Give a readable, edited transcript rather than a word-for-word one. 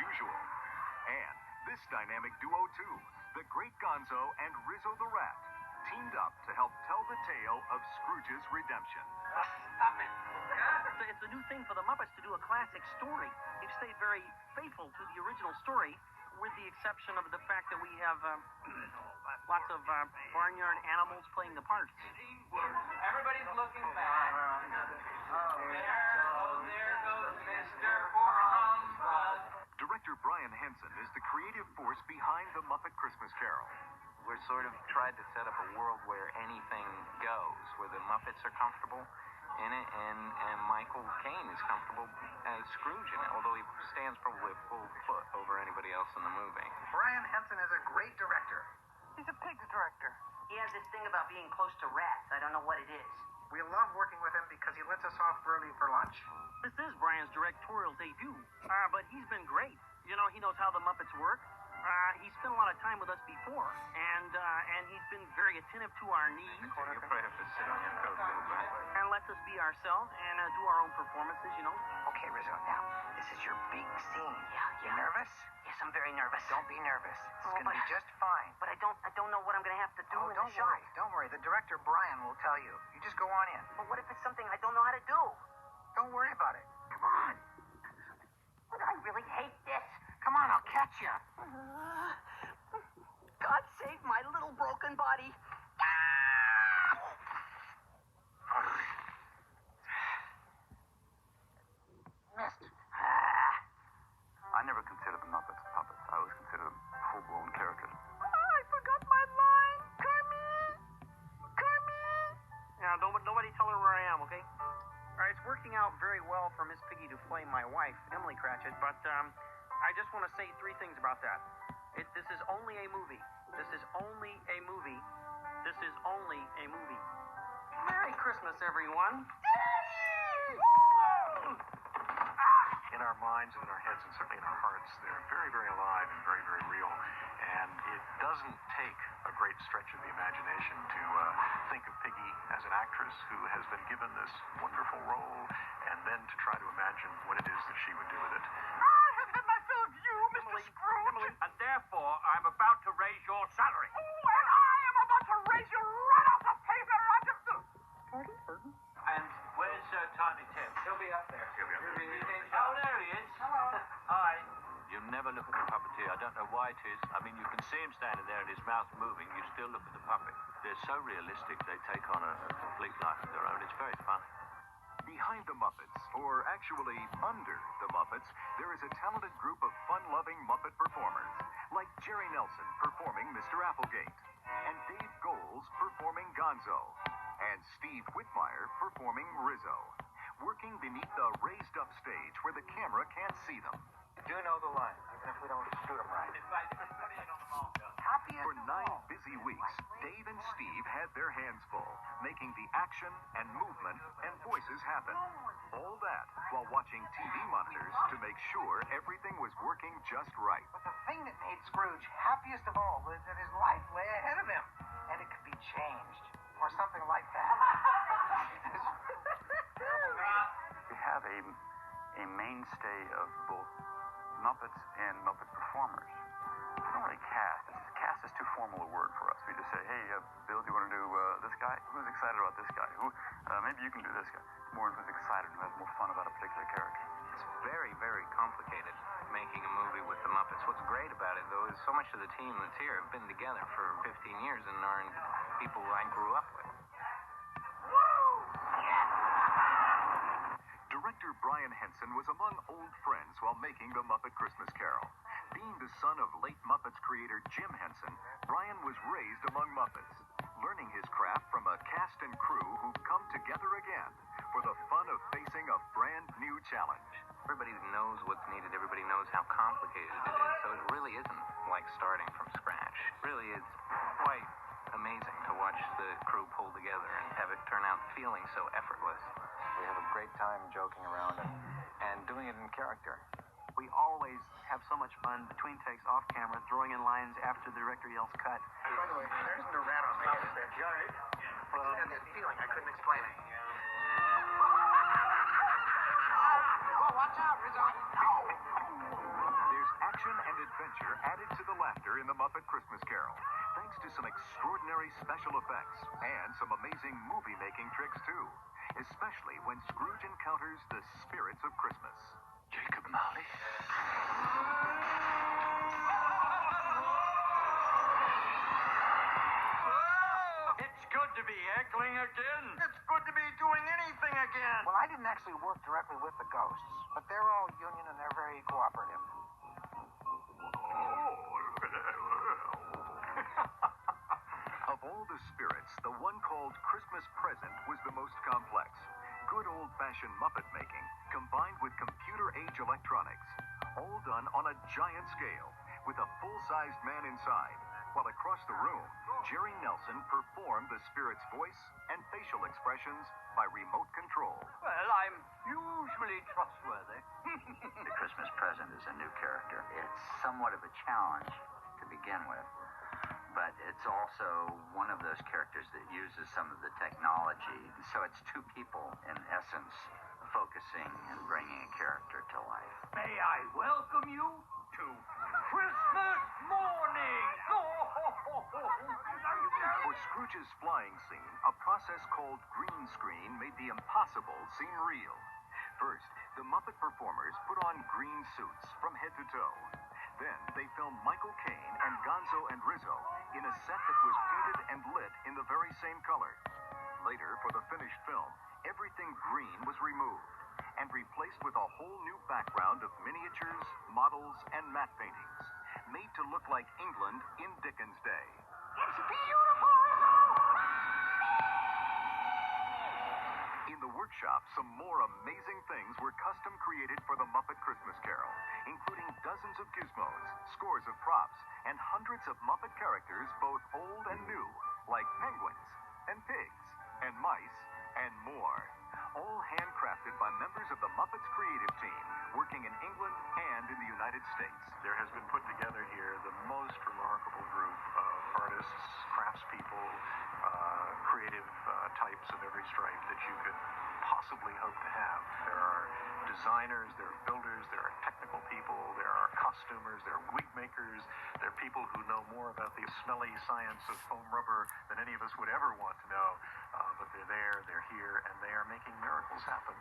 usual. And this dynamic duo, too, the Great Gonzo and Rizzo the Rat, teamed up to help tell the tale of Scrooge's redemption. Stop it. It's a new thing for the Muppets to do a classic story. They've stayed very faithful to the original story, with the exception of the fact that we have lots of barnyard animals playing the parts. Everybody's looking back. There goes Mr. Humbug. Director Brian Henson is the creative force behind the Muppet Christmas Carol. We're sort of tried to set up a world where anything goes, where the Muppets are comfortable in it, and Michael Caine is comfortable as Scrooge in it, although he stands probably a full foot over anybody else in the movie. Brian Henson is a great director. He's a pig's director. He has this thing about being close to rats. I don't know what it is. We love working with him because he lets us off early for lunch. This is Brian's directorial debut, but he's been great. You know, he knows how the Muppets work. He spent a lot of time with us before, and he's been very attentive to our needs. You'll probably have to sit on your coat a little bit. And lets us be ourselves and do our own performances, you know. Okay, Rizzo, now, this is your big scene. You nervous? Yes, I'm very nervous. Don't be nervous. It's going to be just fine. But I don't know what I'm going to have to do in the show. Don't worry. The director, Brian, will tell you. You just go on in. But what if it's something I don't know how to do? Don't worry about it. Come on. But I really hate this. Come on, I'll catch you. God save my little broken body. Missed. I never considered the Muppets puppets. I always considered them full-blown characters. I forgot my line. Kermit. Now, nobody tell her where I am, okay? All right, it's working out very well for Miss Piggy to play my wife, Emily Cratchit, but I just want to say three things about that. This is only a movie. This is only a movie. This is only a movie. Merry Christmas, everyone. In our minds and in our heads and certainly in our hearts, they're very, very alive and very, very real. And it doesn't take a great stretch of the imagination to think of Piggy as an actress who has been given this wonderful role and then to try to imagine what it is that she would do with it. I have had my fill of you, Mr. Scrooge. Emily, and therefore, I'm about to raise your salary. Oh, and I am about to raise you right off the paper. Pardon? And where's Tiny Tim? He'll be up there. Oh, there he is. Hello. Hi. You never look at the puppeteer. I don't know why it is. I mean, you can see him standing there and his mouth moving. You still look at the puppet. They're so realistic. They take on a complete life of their own. It's very funny. Behind the Muppets, or actually under the Muppets, there is a talented group of fun-loving Muppet performers, like Jerry Nelson performing Mr. Applegate, and Dave Goles performing Gonzo, and Steve Whitmire performing Rizzo, working beneath the raised-up stage where the camera can't see them. You do know the line, even if we don't shoot them right. For 9 busy weeks, Dave and Steve had their hands full, making the action and movement and voices happen. All that while watching TV monitors to make sure everything was working just right. But the thing that made Scrooge happiest of all was that his life lay ahead of him, and it could be changed, or something like that. We have a mainstay of both Muppets and Muppet performers. We don't really cast. Cast is too formal a word for us. We just say, hey, Bill, do you want to do this guy? Who's excited about this guy? Maybe you can do this guy. More who's excited, who has more fun about a particular character. It's very, very complicated making a movie with the Muppets. What's great about it, though, is so much of the team that's here have been together for 15 years and are people I grew up with. Director Brian Henson was among old friends while making The Muppet Christmas Carol. Being the son of late Muppets creator Jim Henson, Brian was raised among Muppets, learning his craft from a cast and crew who've come together again for the fun of facing a brand new challenge. Everybody knows what's needed. Everybody knows how complicated it is. So it really isn't like starting from scratch. Really, it's quite amazing to watch the crew pull together and have it turn out feeling so effortless. We have a great time joking around and doing it in character. We always have so much fun between takes, off camera, throwing in lines after the director yells cut. By the way, there isn't a rat on my head, is there? I just had that feeling. I couldn't explain it. Oh, watch out, Rizzo. There's adventure added to the laughter in the Muppet Christmas Carol, thanks to some extraordinary special effects and some amazing movie-making tricks, too, especially when Scrooge encounters the spirits of Christmas. Jacob Marley? It's good to be heckling again. It's good to be doing anything again. Well, I didn't actually work directly with the ghosts, but they're all union and they're very cooperative. Of all the spirits, the one called Christmas Present was the most complex. Good old-fashioned Muppet making, combined with computer-age electronics. All done on a giant scale, with a full-sized man inside, while across the room, Jerry Nelson performed the spirit's voice and facial expressions by remote control. Well, I'm usually trustworthy. The Christmas Present is a new character. It's somewhat of a challenge to begin with, but it's also one of those characters that uses some of the technology. So it's two people, in essence, focusing and bringing a character to life. May I welcome you to Christmas morning? For Scrooge's flying scene, a process called green screen made the impossible seem real. First, the Muppet performers put on green suits from head to toe. Then they filmed Michael Caine and Gonzo and Rizzo in a set that was painted and lit in the very same color. Later, for the finished film, everything green was removed and replaced with a whole new background of miniatures, models, and matte paintings, made to look like England in Dickens' day. It's beautiful, Rizzo! In the workshop, some more amazing things were custom created for the Muppet Christmas Carol, including dozens of gizmos, scores of props, and hundreds of Muppet characters, both old and new, like penguins, and pigs, and mice, and more. All handcrafted by members of the Muppets creative team, working in England and in the United States. There has been put together here the most remarkable group of artists, craftspeople, creative types of every stripe that you could possibly hope to have. There are designers, there are builders, there are technical people, there are costumers, there are wig makers, there are people who know more about the smelly science of foam rubber than any of us would ever want to know. But they're there, they're here, and they are making miracles happen.